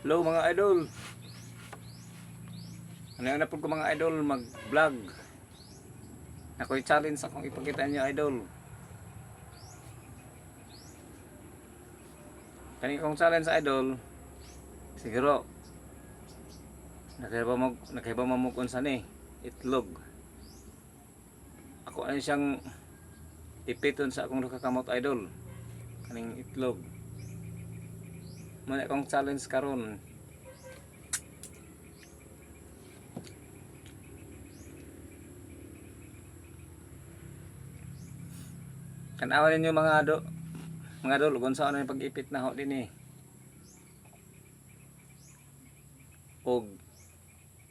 Hello mga idol. Ano na po ko mga idol mag-vlog. Ako'y challenge akong ipakita niyo idol. Kani kong challenge idol. Siguro nakaiba mo kung saan itlog. Ako ay siyang ipiton sa akong nakakamot idol. Kaning itlog. Muna akong challenge karon. Kanawan ninyo mga idol kung saan ang pag-ipit na ho din og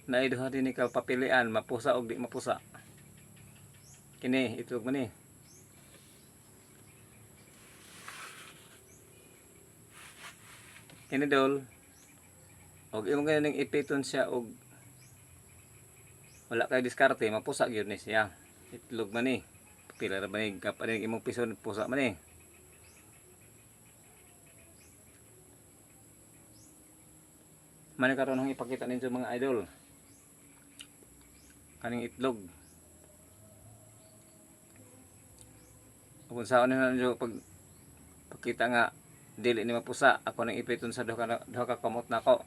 naiduha din ka papilian mapusa og di mapusa. Kini itlog man Kini dol og imong ganing ipiton siya og wala kay diskarte mapusa gyud ni siya. Itlog man pila ra ba ni kapaning imong pison pusa man Mani karon ang ipakita ninyo mga idol. Kaning itlog. Kung saan ninyo pagkita nga dili ni mapusa, ako nang ipiton sa duha ka kamot nako.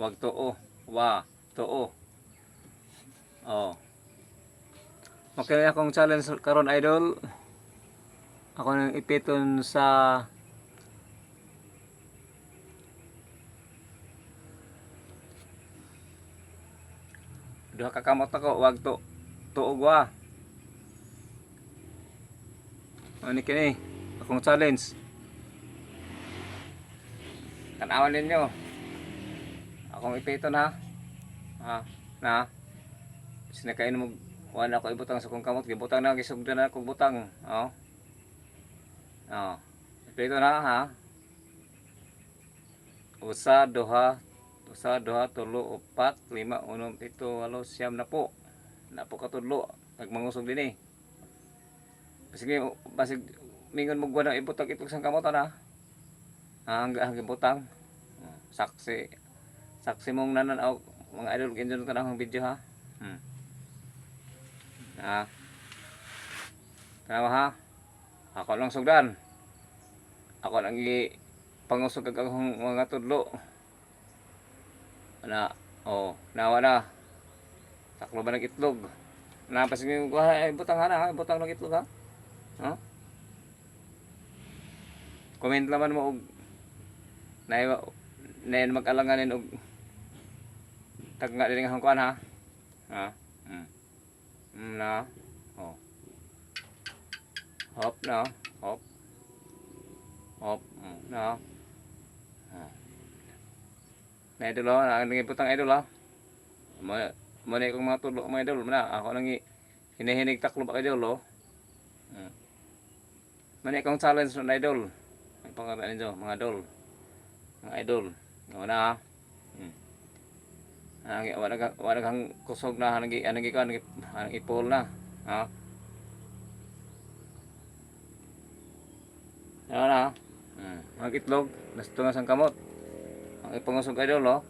Wag tuo, tuo. Oh. Okay akong challenge karon idol. Ako nang ipiton sa duha ka kamot nako, wag tuo wa. Ano kini? Akong challenge. Tanawan ninyo. Akong ipiton ha. Na. Sinakain mo wala ko ibutang sa kong kamot, gibutang na gisugdan na kong butang. Ipiton na ha. Usa, duha, tulo, upat, lima, unom, pito, walo, siyam na po. Na po katudlo. Pag mangusog din Basig mingon mo gwa na ibutang itlog sang kamot na. Hanggang butang. Saksi mong nananaw mga idol kinjon ka ng video ha. Tama ha. Ako lang sugdan. Ako lang pangusog kag akong mga tudlo. Nawa na. Taklo ba ng itlog? Napasig yung butang ha, butang ng itlog ha. Comment naman mo og na mag-alanganin og tagna din ang kuan ha. Na. Hop na, hop. Na. Na idol nang putang idol mo na kong mga tudlo mga idol na ako nang hinihinig taklo ba idol Mani akong challenge na idol. May pangalan ninyo mga idol. Mga idol. Nga na. Wala kang kusog na anong ipol na. Ano na. Mga itlog. Nasto nga sang kamot. Ang ipangusog idol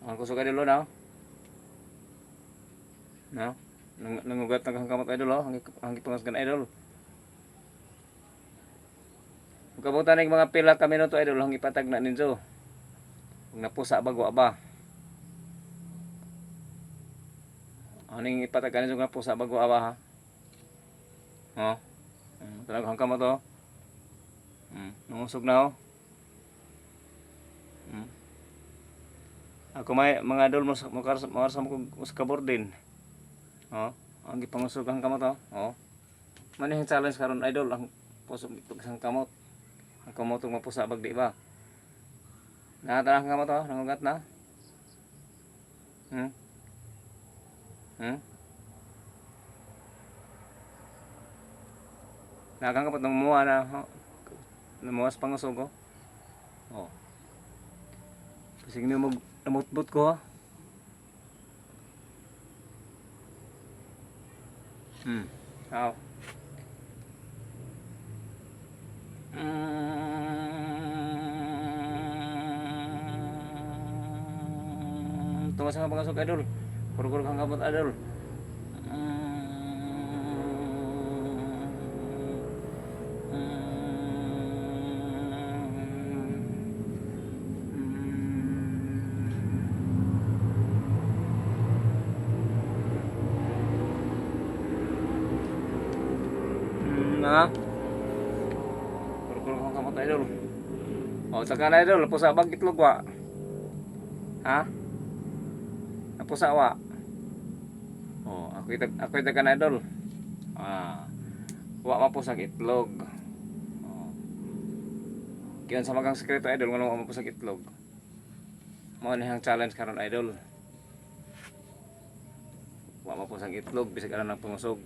Ang kusog idol na. Nangugat na kang kamot idol ang ipangusog idol. Kabutan ng mga pila ka minuto idol ang ipatag na ninyo. Kung napusa bago aba. Aning ipatag ka ninyo kung napusa bago aba ha. Talagang kamot nangusog na Ako may mga idol mo sa kabordin. Ang ipangusog ang kamot Manihing challenge karon idol ang pusog itog sang kamot. Ang kamotong mapusa bag di ba? Nakatara ang kamot nangugat na. Nakakangkapot ng muwa na namuwas pangusog Pasig niyo namutbot ko Aw. Tunga sa pangasok idol. Kurkur kang kabot idol. Na. Kurkur kang kabot idol. Oh, taka na idol, pusa bang itlog wa? Ha? Pusa wa? Oh, ako ita kan idol. Wa mapusag itlog. Oh. Kiyon sa magang sekreto idol ngano wa mapusag itlog. Mao ni hang challenge karon idol. Wa mapusag itlog bisag ana nang pumusog.